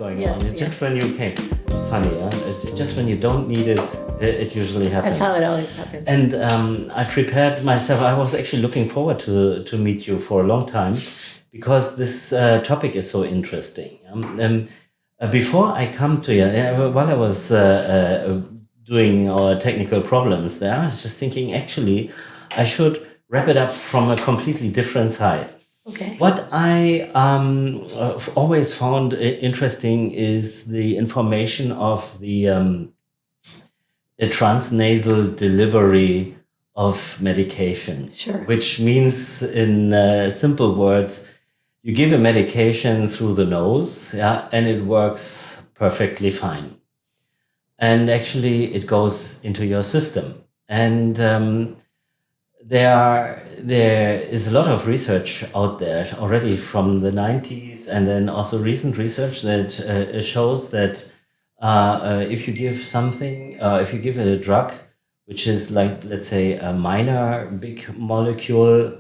going Yes, on. It's just when you came. Funny, huh? Just when you don't need it, it usually happens. That's how it always happens. And I prepared myself. I was actually looking forward to meet you for a long time because this topic is so interesting. Before I come to you, while I was doing our technical problems there, I was just thinking, actually, I should wrap it up from a completely different side. Okay. What I always found interesting is the information of the transnasal delivery of medication. Sure. Which means, in simple words, you give a medication through the nose, yeah, and it works perfectly fine. And actually, it goes into your system. And there is a lot of research out there already from the 90s, and then also recent research that shows that if you give something, if you give it a drug, which is like, let's say, a minor big molecule,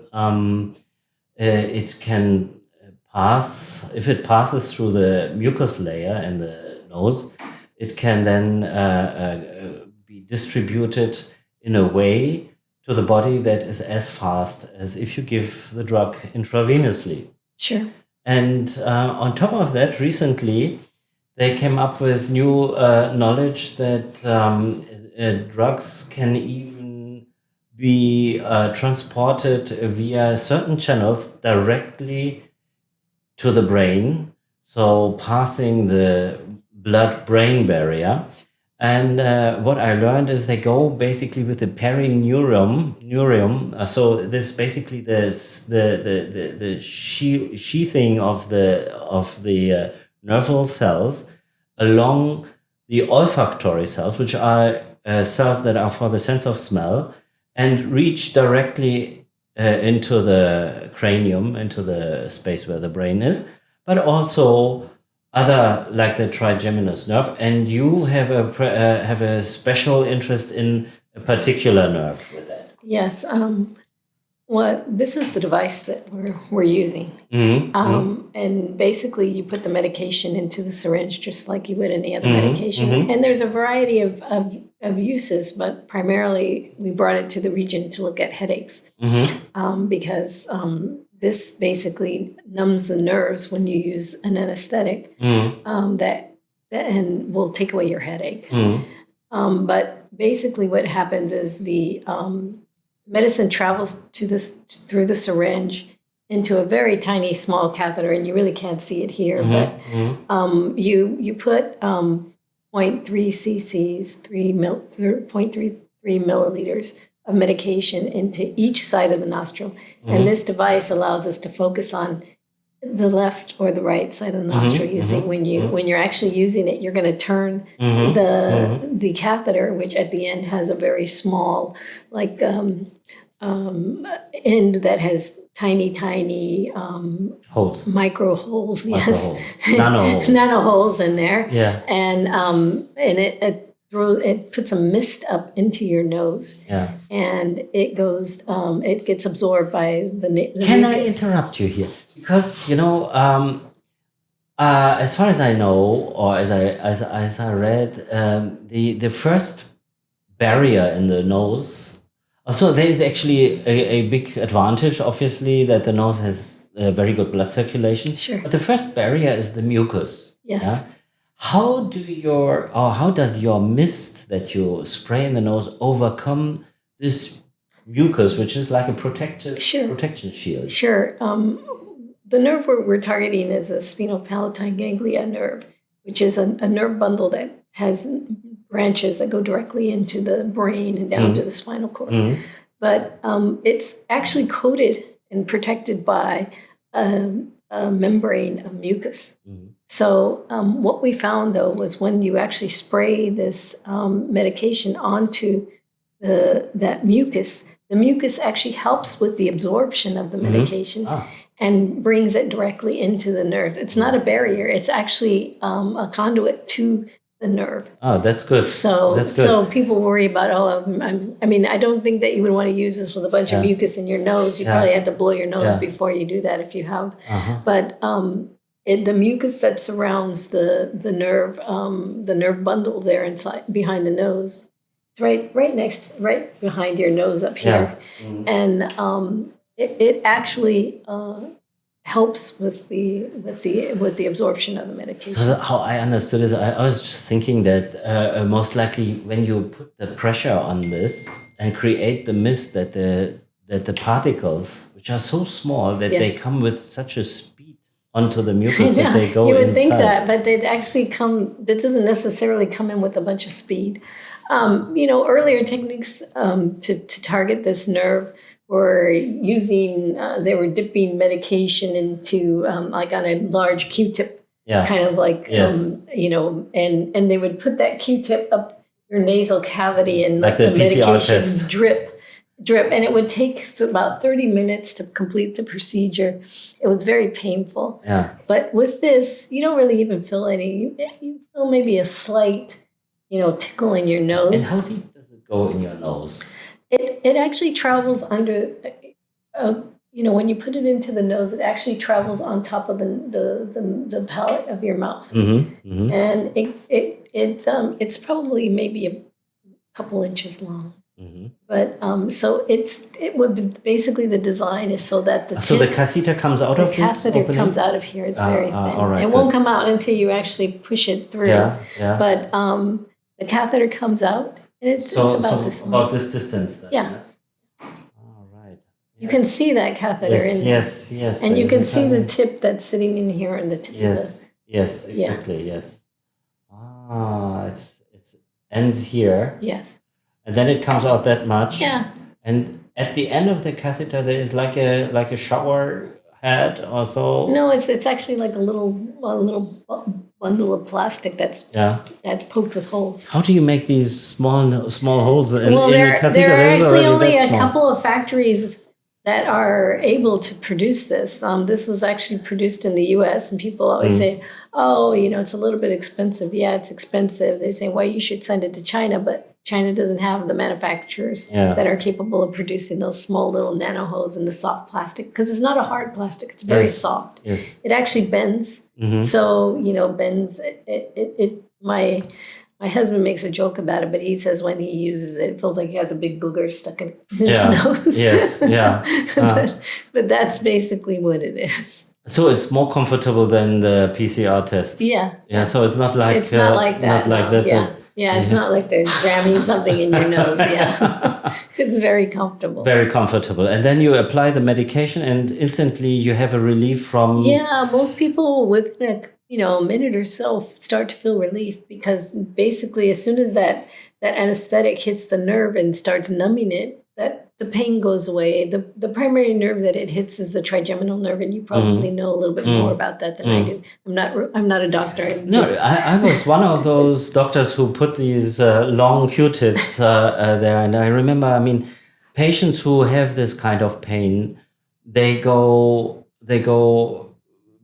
it can pass, if it passes through the mucus layer in the nose, it can then be distributed in a way to the body that is as fast as if you give the drug intravenously. Sure. And on top of that, recently, they came up with new knowledge that drugs can even be transported via certain channels directly to the brain, so passing the blood-brain barrier. And what I learned is they go basically with the perineurium. So this basically the sheathing of the nerval cells along the olfactory cells, which are cells that are for the sense of smell, and reach directly into the cranium, into the space where the brain is, but also other, like the trigeminous nerve. And you have a special interest in a particular nerve with that. Yes. This is the device that we're using. And basically, you put the medication into the syringe just like you would any other medication. And there's a variety of uses, but primarily we brought it to the region to look at headaches because this basically numbs the nerves when you use an anesthetic that and will take away your headache. But basically, what happens is the medicine travels through the syringe into a very tiny, small catheter, and you really can't see it here. But you put 0.3 cc's, 0.33 milliliters of medication into each side of the nostril, and this device allows us to focus on the left or the right side of the nostril. When you're actually using it, you're going to turn the catheter, which at the end has a very small, like end that has tiny holes, micro holes, yes, nano holes, nano holes in there, yeah, and it puts a mist up into your nose, yeah, and it goes, it gets absorbed by the Can mucus. I interrupt you here? Because as far as I know, or as I read, the first barrier in the nose. So there is actually a big advantage, obviously, that the nose has very good blood circulation. Sure. But the first barrier is the mucus. Yes. Yeah? How does your mist that you spray in the nose overcome this mucus, which is like a protection shield? Sure. The nerve we're targeting is a spinal-palatine ganglia nerve, which is a nerve bundle that has branches that go directly into the brain and down to the spinal cord. But it's actually coated and protected by a membrane of mucus. So what we found, though, was when you actually spray this medication onto that mucus, the mucus actually helps with the absorption of the medication and brings it directly into the nerves. It's not a barrier. It's actually a conduit to the nerve. Oh, that's good. So people worry about, I don't think that you would want to use this with a bunch of mucus in your nose. You probably had to blow your nose before you do that if you have. But the mucus that surrounds the nerve bundle there inside behind the nose. It's right behind your nose up here, and it actually helps with the absorption of the medication. How I understood it, I was just thinking that most likely when you put the pressure on this and create the mist, that the particles, which are so small that they come with such a speed onto the mucus that they go inside. You would think that, but they actually that doesn't necessarily come in with a bunch of speed. Earlier techniques to target this nerve were using, they were dipping medication into, like on a large Q-tip, kind of like, and they would put that Q-tip up your nasal cavity and let the medication drip, and it would take about 30 minutes to complete the procedure. It was very painful. Yeah. But with this, you don't really even feel any, you feel maybe a slight, tickle in your nose. And how deep does it go in your nose? It actually travels under, when you put it into the nose, it actually travels on top of the palate of your mouth. And it's probably maybe a couple inches long. But so it would be basically, the design is so that the catheter comes out of this catheter opening? comes out of here. It's very thin. All right, it won't come out until you actually push it through. Yeah. But the catheter comes out, and it's about this long. About this distance then. Yeah. All right. You can see that catheter in there. Yes. And you can see the tip that's sitting in here, and the tip of the... Yes, exactly, yes. It ends here. Yes. And then it comes out that much. Yeah. And at the end of the catheter, there is like a shower head or so. No, it's actually like a little bundle of plastic that's poked with holes. How do you make these small holes in the catheter? There are actually only a couple of factories that are able to produce this. This was actually produced in the U.S. and people always say, "Oh, it's a little bit expensive." Yeah, it's expensive. They say, "Well, you should send it to China," but China doesn't have the manufacturers that are capable of producing those small little nano holes in the soft plastic, because it's not a hard plastic; it's very soft. Yes. It actually bends. So bends. My husband makes a joke about it, but he says when he uses it, it feels like he has a big booger stuck in his nose. Yes. Yeah. But that's basically what it is. So it's more comfortable than the PCR test. Yeah. Yeah. So it's not like that. Not like that. Yeah. Yeah, it's not like they're jamming something in your nose. Yeah, it's very comfortable. Very comfortable. And then you apply the medication, and instantly you have a relief from. Yeah, most people within a minute or so start to feel relief, because basically as soon as that anesthetic hits the nerve and starts numbing it, that the pain goes away. The primary nerve that it hits is the trigeminal nerve, and you probably know a little bit more about that than I do. I'm not a doctor. I was one of those doctors who put these long Q-tips there, and I remember, patients who have this kind of pain, they go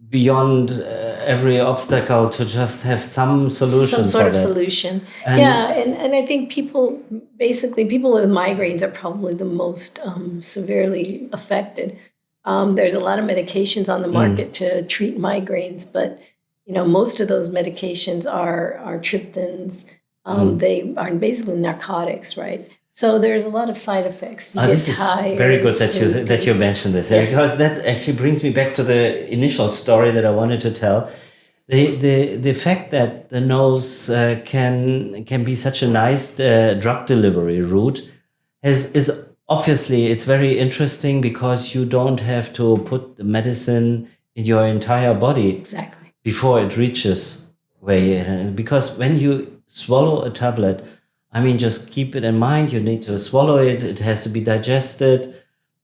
beyond every obstacle to just have some solution. Some sort of solution. And I think people with migraines are probably the most severely affected. There's a lot of medications on the market to treat migraines, but most of those medications are triptans. They are basically narcotics, right? So there's a lot of side effects. This is very good that you mentioned this, because that actually brings me back to the initial story that I wanted to tell. The fact that the nose can be such a nice drug delivery route is obviously, it's very interesting, because you don't have to put the medicine in your entire body before it reaches where because when you swallow a tablet, just keep it in mind, you need to swallow it, it has to be digested,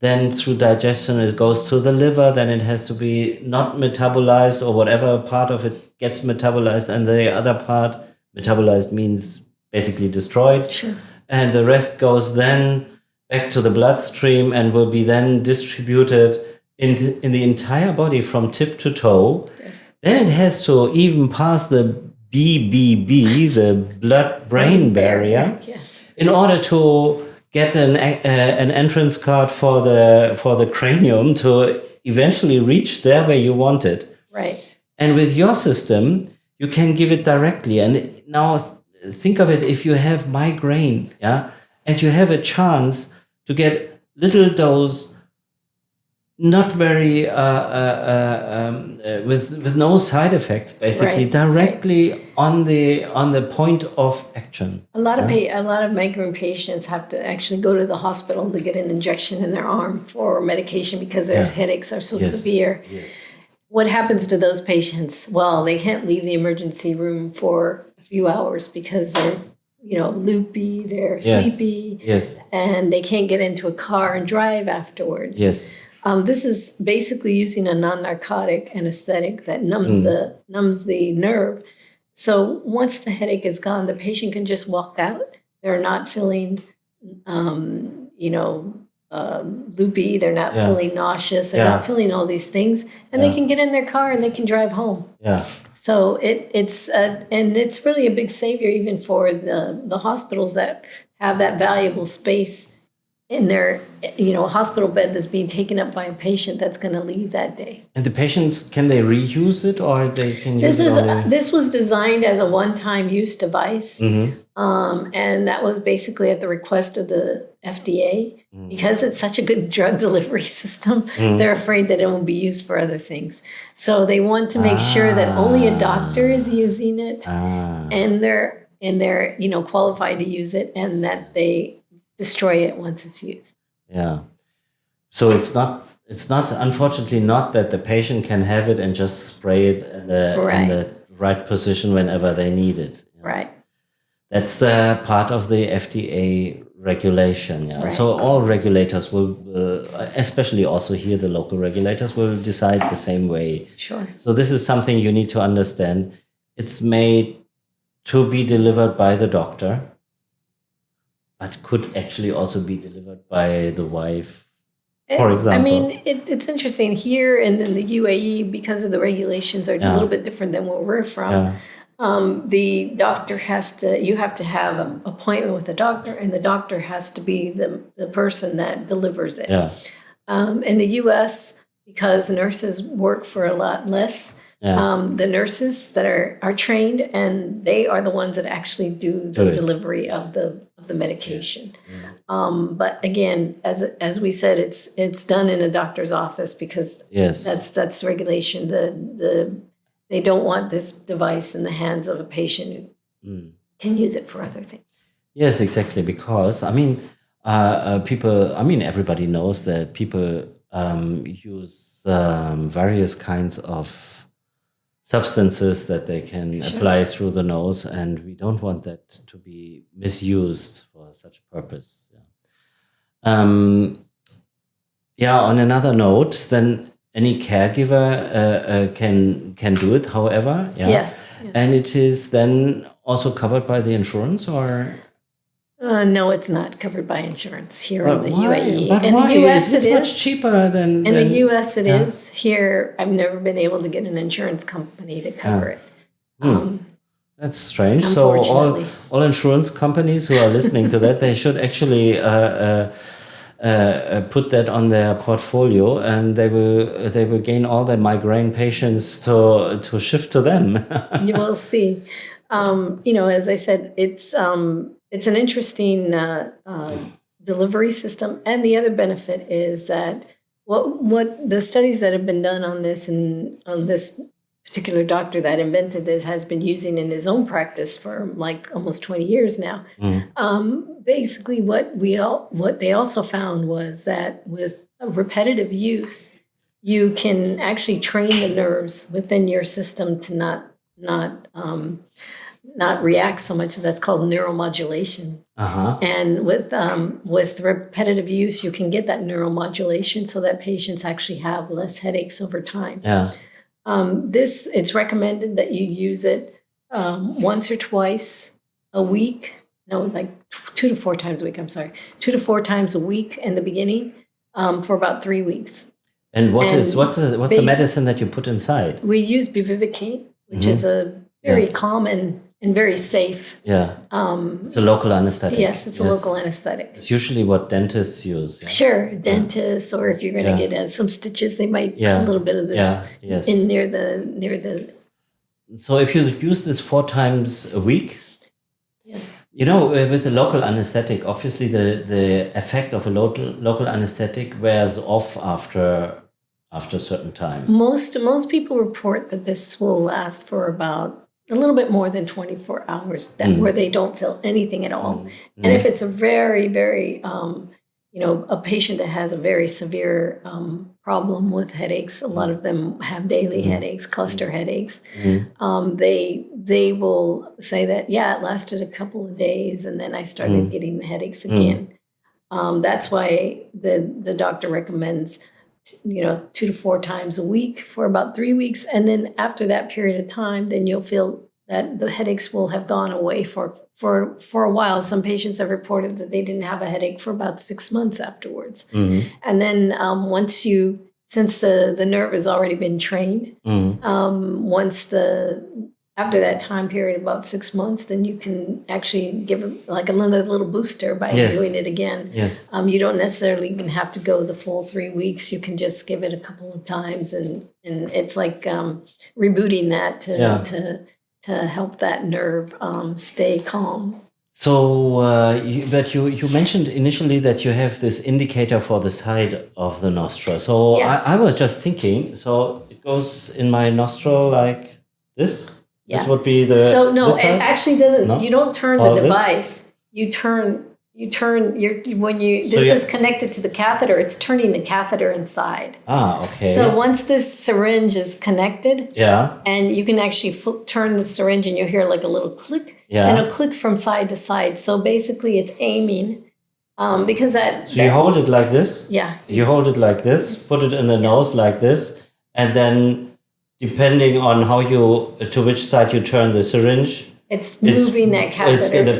then through digestion it goes to the liver, then it has to be not metabolized, or whatever part of it gets metabolized, and the other part, metabolized means basically destroyed. Sure. And the rest goes then back to the bloodstream and will be then distributed in the entire body from tip to toe. Yes. Then it has to even pass the BBB, the blood-brain barrier, in order to get an entrance card for the cranium to eventually reach there where you want it. Right. And with your system, you can give it directly. And now think of it, if you have migraine, yeah, and you have a chance to get little dose, not very with no side effects, basically, Right, directly on the point of action. A lot of migraine patients have to actually go to the hospital to get an injection in their arm for medication because their headaches are so severe. Yes. What happens to those patients? Well, they can't leave the emergency room for a few hours because they're, loopy, they're sleepy, and they can't get into a car and drive afterwards. Yes. This is basically using a non-narcotic anesthetic that numbs the nerve. So once the headache is gone, the patient can just walk out. They're not feeling, loopy. They're not feeling nauseous. They're not feeling all these things, and they can get in their car and they can drive home. Yeah. So it's really a big savior even for the hospitals that have that valuable space in their hospital bed that's being taken up by a patient that's going to leave that day. And the patients, can they reuse it, or they can use it? This was designed as a one-time use device, and that was basically at the request of the FDA. Because it's such a good drug delivery system, they're afraid that it won't be used for other things. So they want to make sure that only a doctor is using it, and they're qualified to use it, and that they destroy it once it's used. Yeah. So it's not unfortunately not that the patient can have it and just spray it in the right position whenever they need it. Right. That's part of the FDA regulation. Yeah. Right. So all regulators will, especially also here, the local regulators will decide the same way. Sure. So this is something you need to understand. It's made to be delivered by the doctor, but could actually also be delivered by the wife, for example. I mean, it's interesting here and in the UAE, because of the regulations are a little bit different than where we're from. Yeah. The doctor you have to have an appointment with a doctor, and the doctor has to be the person that delivers it. Yeah. In the US, because nurses work for a lot less, the nurses that are trained, and they are the ones that actually do the delivery of the medication. But again, as we said, it's done in a doctor's office because that's regulation. They don't want this device in the hands of a patient who can use it for other things. Yes, exactly. Because everybody knows that people use various kinds of substances that they can apply through the nose, and we don't want that to be misused for such purpose. On another note, then any caregiver can do it, however. Yes. And it is then also covered by the insurance, or? No, it's not covered by insurance here in the UAE. But in why? the US, it's much cheaper than. In the US, it is. Here, I've never been able to get an insurance company to cover it. That's strange. So all insurance companies who are listening to that, they should actually put that on their portfolio, and they will gain all their migraine patients to shift to them. You will see. As I said, it's an interesting delivery system, and the other benefit is that what the studies that have been done on this, and on this particular doctor that invented this has been using in his own practice for like almost 20 years now. Basically, what they also found was that with repetitive use, you can actually train the nerves within your system to not react so much. That's called neuromodulation. And with repetitive use, you can get that neuromodulation so that patients actually have less headaches over time. It's recommended that you use it once or twice a week. No, like 2 to 4 times a week. I'm sorry, 2 to 4 times a week in the beginning for about 3 weeks. And what's the medicine that you put inside? We use bupivacaine, which is a very common and very safe. Yeah. It's a local anesthetic. Yes, it's a local anesthetic. It's usually what dentists use. Yeah? Sure, dentists, or if you're going to get some stitches, they might put a little bit of this in near the. So if you use this 4 times a week, with a local anesthetic, obviously the effect of a local anesthetic wears off after a certain time. Most people report that this will last for about a little bit more than 24 hours, where they don't feel anything at all. And if it's a very, very, a patient that has a very severe problem with headaches, a lot of them have daily headaches, cluster headaches. They will say that, it lasted a couple of days, and then I started getting the headaches again. That's why the doctor recommends 2 to 4 times a week for about 3 weeks. And then after that period of time, then you'll feel that the headaches will have gone away for a while. Some patients have reported that they didn't have a headache for about 6 months afterwards. And then since the nerve has already been trained, after that time period, about 6 months, then you can actually give it like another little booster by doing it again. Yes. You don't necessarily even have to go the full 3 weeks. You can just give it a couple of times, and it's like rebooting that to help that nerve stay calm. So, but you mentioned initially that you have this indicator for the side of the nostril. So I was just thinking, so it goes in my nostril like this? Yeah. This would be the. So no, it actually doesn't. No? You don't turn the device. This? You turn. This is connected to the catheter. It's turning the catheter inside. Okay. So once this syringe is connected, and you can actually turn the syringe, and you'll hear like a little click, and it'll click from side to side. So basically, it's aiming, because that. So you hold it like this. Yeah. You hold it like this. Put it in the nose like this, and then. Depending on to which side you turn the syringe, it's moving that catheter. The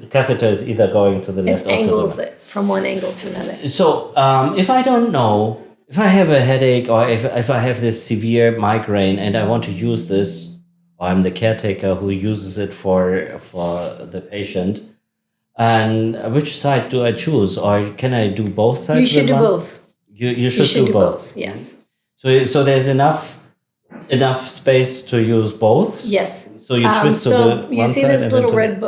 catheter is either going to the left or to the right. It angles it from one angle to another. So if I don't know, if I have a headache or if I have this severe migraine and I want to use this, or I'm the caretaker who uses it for the patient, and which side do I choose, or can I do both sides? You should do both. You should do both. Yes. So there's enough space to use both? Yes. So you twist to the one side. You see this little red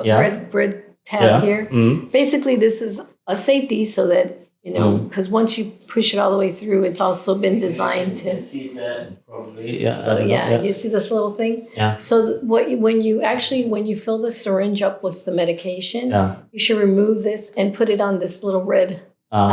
tab here? Basically, this is a safety so that, because once you push it all the way through, it's also been designed to... You see that probably. So you see this little thing? Yeah. So when you fill the syringe up with the medication, you should remove this and put it on this little red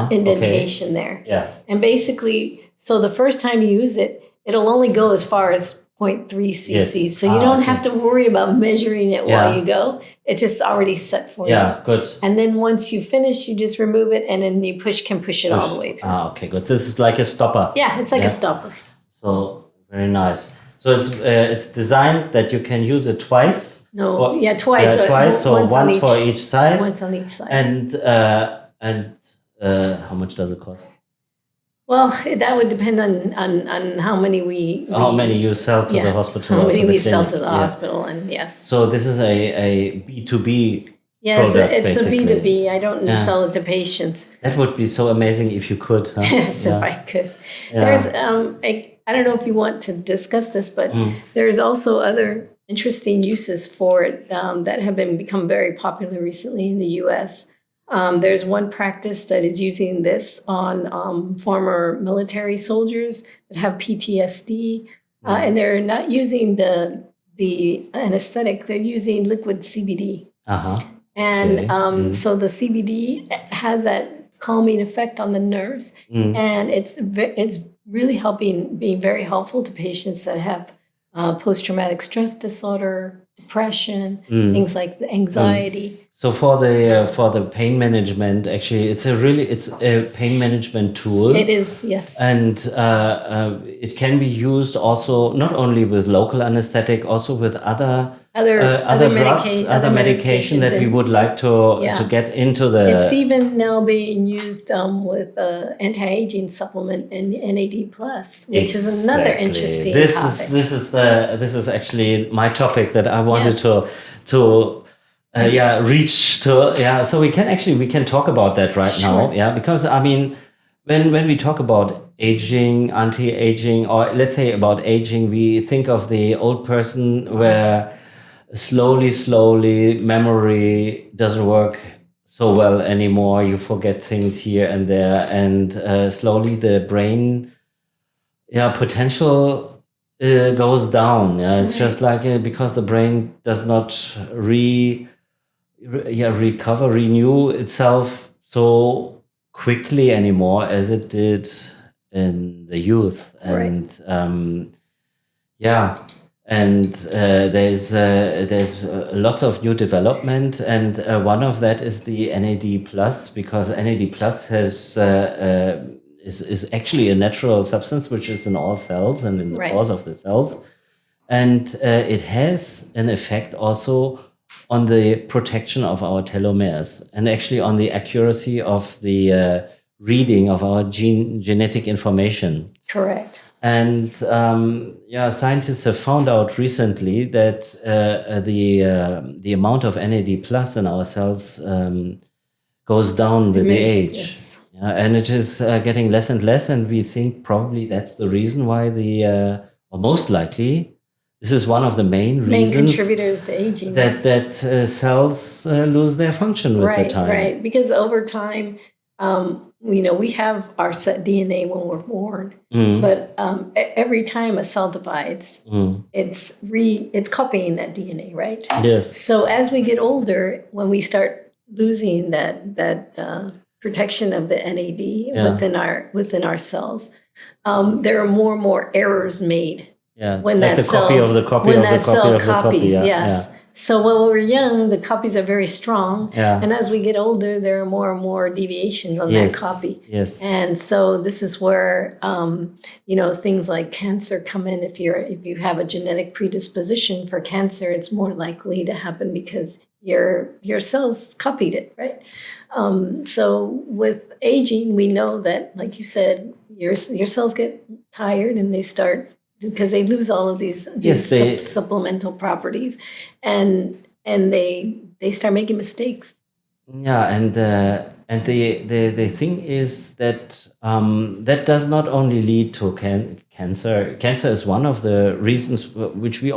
indentation there. Yeah. And basically, so the first time you use it, it'll only go as far as 0.3 cc. Yes. So you don't have to worry about measuring it while you go. It's just already set for you. Yeah, good. And then once you finish, you just remove it, and then you can push it all the way through. Okay, good. This is like a stopper. Yeah, it's like a stopper. So very nice. So it's designed that you can use it twice. Twice. Twice. So once for each side. Once on each side. And how much does it cost? Well, that would depend on how many how many you sell to the hospital. How many we sell to the hospital, and yes. So this is a B2B product, it's basically. a B2B. I don't sell it to patients. That would be so amazing if you could. Huh? Yes, if I could. Yeah. There's I don't know if you want to discuss this, but there's also other interesting uses for it that have become very popular recently in the U.S. There's one practice that is using this on former military soldiers that have PTSD, and they're not using the anesthetic. They're using liquid CBD. And so the CBD has that calming effect on the nerves, and it's really being very helpful to patients that have post-traumatic stress disorder, depression, things like the anxiety. So for the pain management, actually, it's a pain management tool. It is, yes. And it can be used also not only with local anesthetic, also with other other drugs, other medication that we would like to get into the. It's even now being used with anti-aging supplement and NAD plus, which is another interesting topic. This is actually my topic that I wanted to reach to. So we can talk about that right now. Yeah, because I mean, when we talk about aging, anti-aging, or let's say about aging, we think of the old person where slowly memory doesn't work so well anymore. You forget things here and there, and slowly the brain potential goes down. It's just like because the brain does not recover, renew itself so quickly anymore as it did in the youth. And there's lots of new development, and one of that is the NAD plus, because NAD plus is actually a natural substance which is in all cells and in the pores of the cells, and it has an effect also on the protection of our telomeres and actually on the accuracy of the reading of our genetic information. Correct. And scientists have found out recently that the amount of NAD plus in our cells goes down with the age. Yes. And it is getting less and less, and we think probably that's the reason why or most likely, this is one of the main reasons contributors to aging. That cells lose their function with the time. Right, because over time, we have our set DNA when we're born, but every time a cell divides, it's copying that DNA, right? Yes. So as we get older, when we start losing that protection of the NAD within our cells, there are more and more errors made. Yeah, when that cell copies. Yes. So when we're young, the copies are very strong. Yeah. And as we get older, there are more and more deviations on that copy. Yes. And so this is where things like cancer come in. If you have a genetic predisposition for cancer, it's more likely to happen because your cells copied it, right? So with aging, we know that, like you said, your cells get tired and they start, because they lose all of these supplemental properties, and they start making mistakes. Yeah, and the thing is that that does not only lead to cancer. Cancer is one of the reasons which we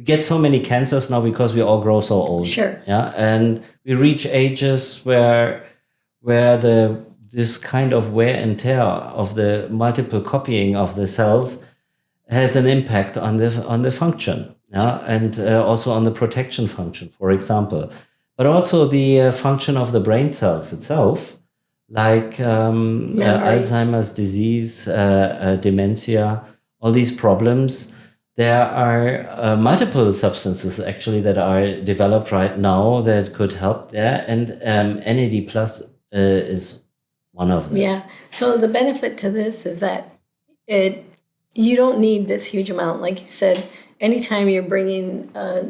get so many cancers now, because we all grow so old. Sure. Yeah, and we reach ages where this kind of wear and tear of the multiple copying of the cells has an impact on the function, and also on the protection function, for example, but also the function of the brain cells itself, like Alzheimer's disease, dementia, all these problems. There are multiple substances actually that are developed right now that could help there, and NAD plus is one of them. Yeah. So the benefit to this is that you don't need this huge amount. Like you said, anytime you're bringing a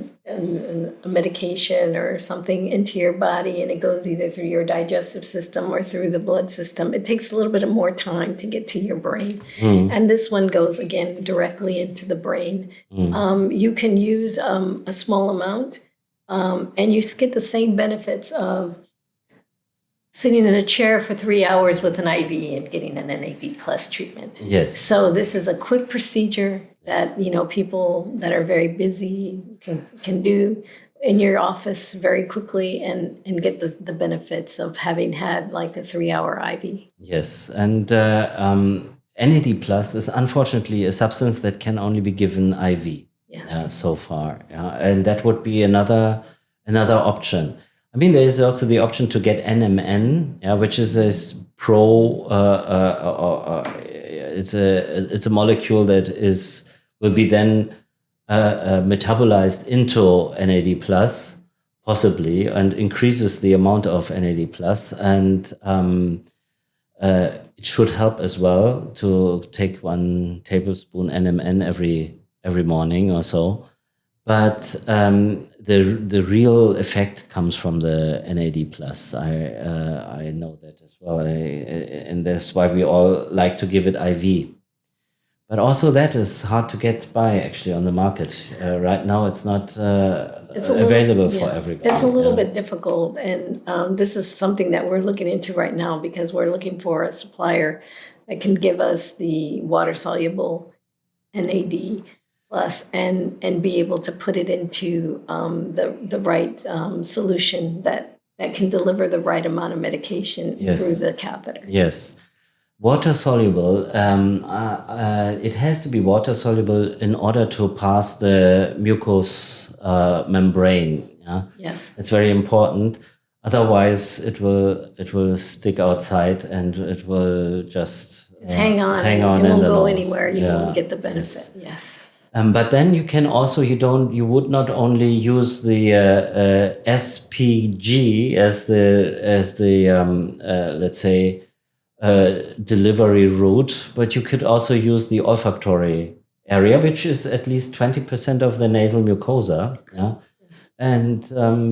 medication or something into your body and it goes either through your digestive system or through the blood system, it takes a little bit more time to get to your brain. And this one goes, again, directly into the brain. You can use a small amount and you get the same benefits of sitting in a chair for 3 hours with an IV and getting an NAD plus treatment. Yes. So this is a quick procedure that people that are very busy can do in your office very quickly and get the benefits of having had like a 3-hour IV. Yes, and NAD plus is unfortunately a substance that can only be given IV. Yes. So far, and that would be another option. I mean, there is also the option to get NMN, which is a it's a molecule that will be then metabolized into NAD plus, possibly, and increases the amount of NAD plus, and it should help as well to take 1 tablespoon NMN every morning or so. But the real effect comes from the NAD plus. I know that as well, and that's why we all like to give it IV. But also that is hard to get by actually on the market right now. It's not available for everybody. It's a little bit difficult, and this is something that we're looking into right now because we're looking for a supplier that can give us the water soluble NAD plus and be able to put it into the right solution that can deliver the right amount of medication through the catheter. Yes. Water soluble, it has to be water soluble in order to pass the mucous membrane. Yeah? Yes. It's very important. Otherwise, it will stick outside and it will just hang on. It won't go anywhere. You won't get the benefit. Yes. But then you can also, you would not only use the SPG as the let's say, delivery route, but you could also use the olfactory area, which is at least 20% of the nasal mucosa. Yeah? And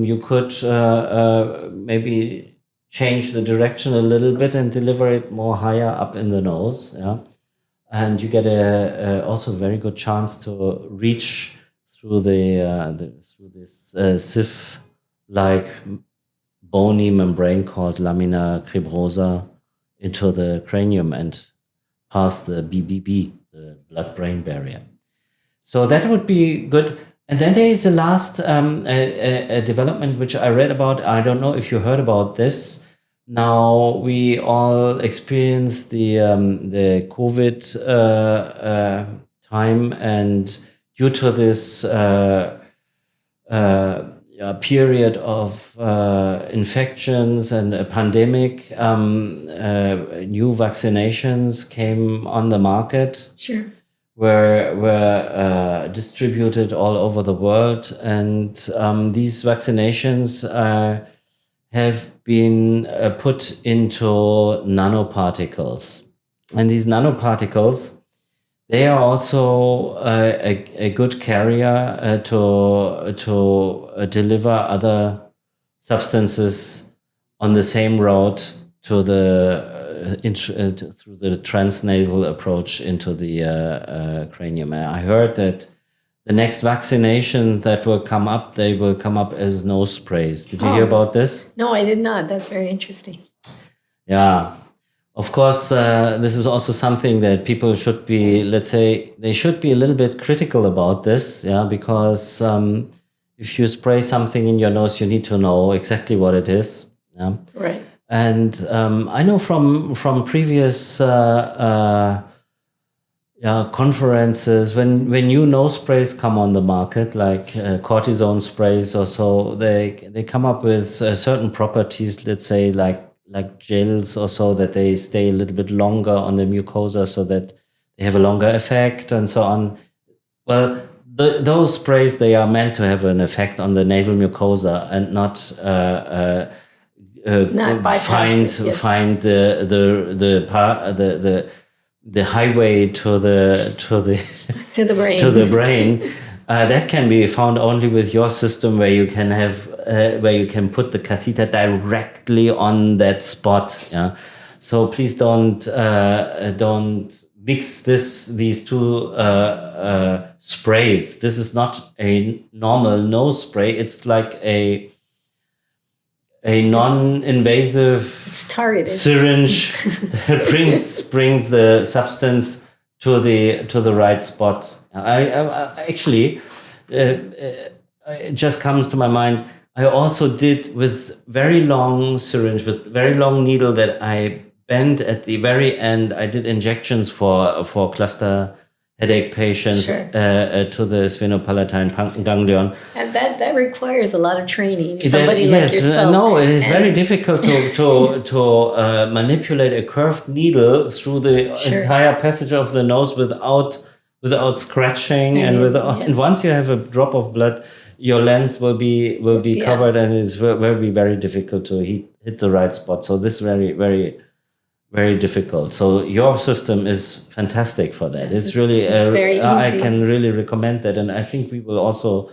you could maybe change the direction a little bit and deliver it more higher up in the nose. Yeah? And you get also very good chance to reach through through this sieve-like bony membrane called lamina cribrosa into the cranium and past the BBB, the blood-brain barrier. So that would be good. And then there is a last a development which I read about. I don't know if you heard about this. Now we all experienced the COVID time, and due to this period of infections and a pandemic, new vaccinations came on the market. Sure. Were distributed all over the world, and these vaccinations have been put into nanoparticles. And these nanoparticles, they are also a good carrier to deliver other substances on the same route to through the transnasal approach into the cranium. I heard that the next vaccination that will come up, they will come up as nose sprays. Did you hear about this? No, I did not. That's very interesting. Yeah. Of course, this is also something that people should be, let's say, they should be a little bit critical about this, yeah, because if you spray something in your nose, you need to know exactly what it is. Yeah. Right. And I know from previous conferences, when new nose sprays come on the market, like cortisone sprays or so, they come up with certain properties, let's say like gels or so, that they stay a little bit longer on the mucosa so that they have a longer effect and so on. Well, those sprays, they are meant to have an effect on the nasal mucosa and not find the highway to the brain. To the brain. That can be found only with your system, where you can have where you can put the catheter directly on that spot. Yeah. So please don't mix these two sprays. This is not a normal nose spray. It's like a non-invasive syringe that brings the substance to the right spot. I actually, it just comes to my mind, I also did with very long syringe, with very long needle that I bent at the very end. I did injections for cluster headache patients to the sphenopalatine ganglion. And that requires a lot of training. Somebody like yourself. No, it is very difficult to manipulate a curved needle through the entire passage of the nose without scratching and once you have a drop of blood, your lens will be covered, and it will be very difficult to hit the right spot. So this is very, very, very difficult. So your system is fantastic for that. Yes, it's really, it's very easy. I can really recommend that. And I think we will also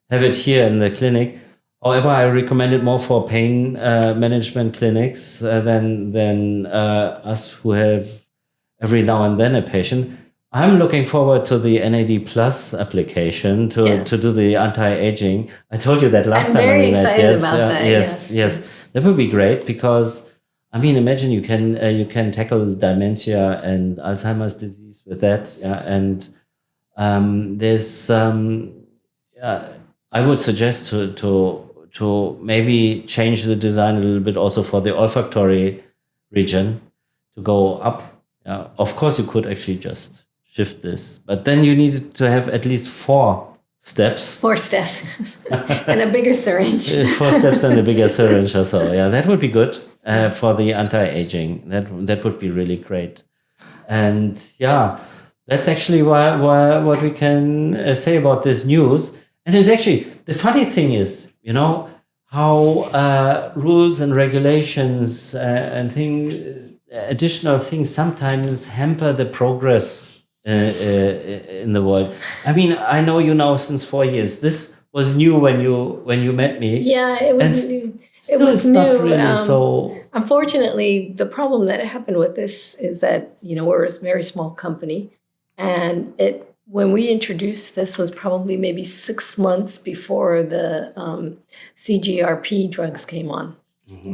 have it here in the clinic. However, I recommend it more for pain management clinics than us who have every now and then a patient. I'm looking forward to the NAD Plus application to do the anti-aging. I told you that last time when we met. I'm very excited about that. Yes. That would be great because, I mean, imagine you can tackle dementia and Alzheimer's disease with that. Yeah, and there's I would suggest to maybe change the design a little bit also for the olfactory region to go up. Of course, you could actually just shift this, but then you need to have at least 4 steps. 4 steps and a bigger syringe. 4 steps and a bigger syringe or so. Yeah, that would be good for the anti-aging. That would be really great. And yeah, that's actually what we can say about this news. And it's actually, the funny thing is, you know, how rules and regulations and additional things sometimes hamper the progress in the world. I mean, I know you now since 4 years. This was new when you met me. Yeah, it was new. It was not new. Really so. Unfortunately, the problem that happened with this is that, you know, we're a very small company, and when we introduced this was probably maybe 6 months before the CGRP drugs came on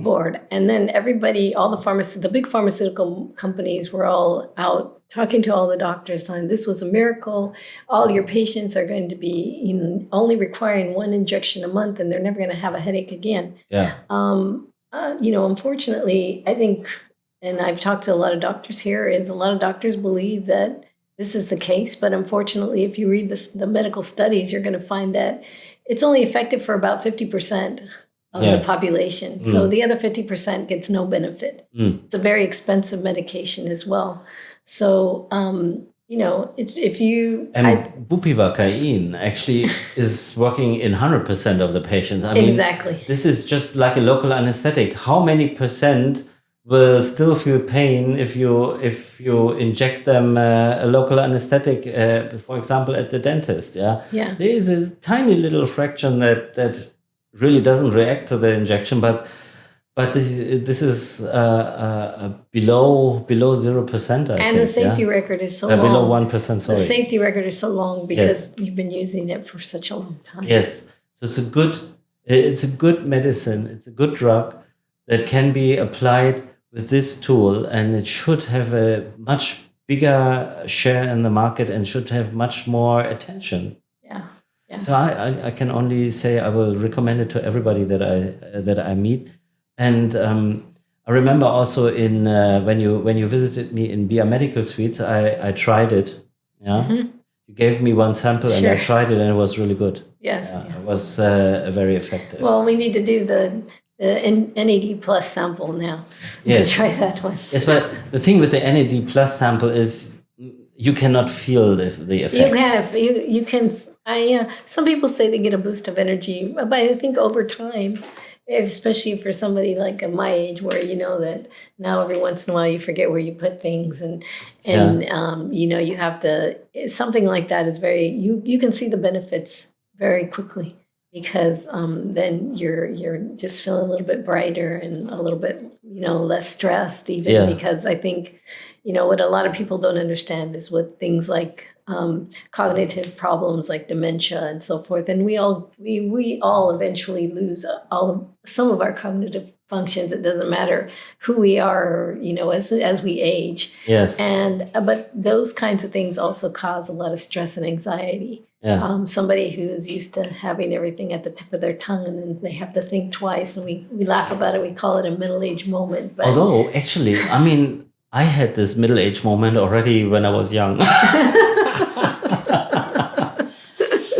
board. And then everybody, all the big pharmaceutical companies were all out talking to all the doctors saying this was a miracle. All your patients are going to be only requiring 1 injection a month and they're never going to have a headache again. Yeah. You know, unfortunately, I think, and I've talked to a lot of doctors here, is a lot of doctors believe that this is the case. But unfortunately, if you read the medical studies, you're going to find that it's only effective for about 50% of the population. So the other 50% gets no benefit. It's a very expensive medication as well. So, you know, if you... bupivacaine actually is working in 100% of the patients. I mean, exactly. This is just like a local anesthetic. How many percent will still feel pain if you inject them a local anesthetic, for example, at the dentist? Yeah. There is a tiny little fraction that really doesn't react to the injection, but this is below 0%. I think, the safety record is so long. Below 1%. Sorry. The safety record is so long because you've been using it for such a long time. Yes. So it's a good medicine. It's a good drug that can be applied with this tool, and it should have a much bigger share in the market and should have much more attention. Yeah. So I can only say I will recommend it to everybody that I meet. And I remember also in when you visited me in BR Medical Suites, I tried it. Yeah, you gave me 1 sample and I tried it, and it was really good. Yes, it was very effective. Well, we need to do the NAD Plus sample now. Yes, to try that one. Yes, but the thing with the NAD Plus sample is you cannot feel the effect. You can. Some people say they get a boost of energy, but I think over time, especially for somebody like my age, where you know that now every once in a while you forget where you put things, and you know, you have to, something like that is very, you can see the benefits very quickly, because then you're just feeling a little bit brighter and a little bit, you know, less stressed even, because I think, you know, what a lot of people don't understand is with things like cognitive problems like dementia and so forth, and we all eventually lose some of our cognitive functions. It doesn't matter who we are, you know, as we age. Yes. And but those kinds of things also cause a lot of stress and anxiety. Yeah. Somebody who's used to having everything at the tip of their tongue, and then they have to think twice, and we laugh about it. We call it a middle-age moment. But although actually, I mean, I had this middle-age moment already when I was young.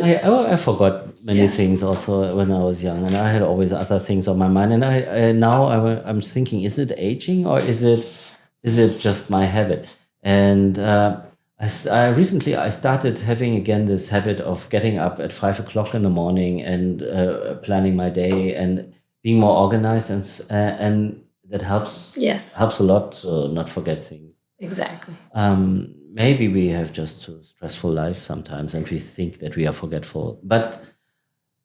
I forgot many things also when I was young, and I had always other things on my mind. And now I'm thinking, is it aging or is it just my habit? And I recently started having again this habit of getting up at 5 o'clock in the morning and planning my day and being more organized, and that helps. Yes, helps a lot to not forget things. Exactly. Maybe we have just too stressful lives sometimes, and we think that we are forgetful. But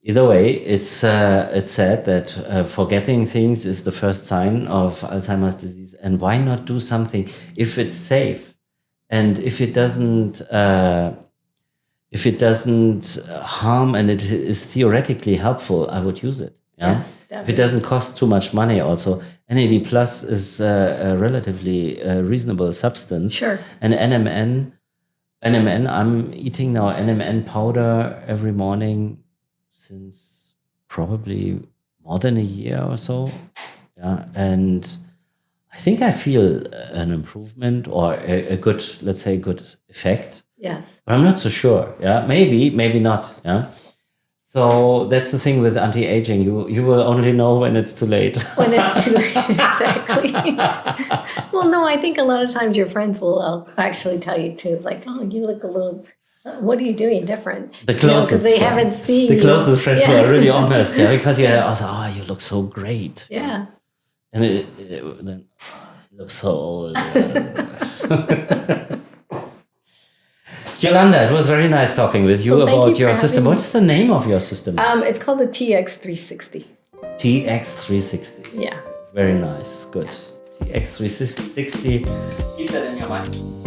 either way, it's said that forgetting things is the first sign of Alzheimer's disease. And why not do something if it's safe and if it doesn't harm and it is theoretically helpful? I would use it. Yeah? Yes, If definitely. it doesn't cost too much money, also NAD plus is a relatively reasonable substance. Sure. And NMN, I'm eating now NMN powder every morning since probably more than a year or so. Yeah, and I think I feel an improvement or a good, let's say, good effect. Yes. But I'm not so sure. Yeah, maybe not. Yeah. So that's the thing with anti-aging. You will only know when it's too late. When it's too late, exactly. Well, no, I think a lot of times your friends will actually tell you too, like, oh, you look a little, what are you doing different? The closest because they friends. haven't seen The you. closest friends who Yeah. are really honest. Yeah, because you also, you look so great. Yeah. And then you look so old. Yolanda, it was very nice talking with you Well, thank about you your for system. having me. What's the name of your system? It's called the TX360. TX360. Yeah. Very nice. Good. TX360. Keep that in your mind.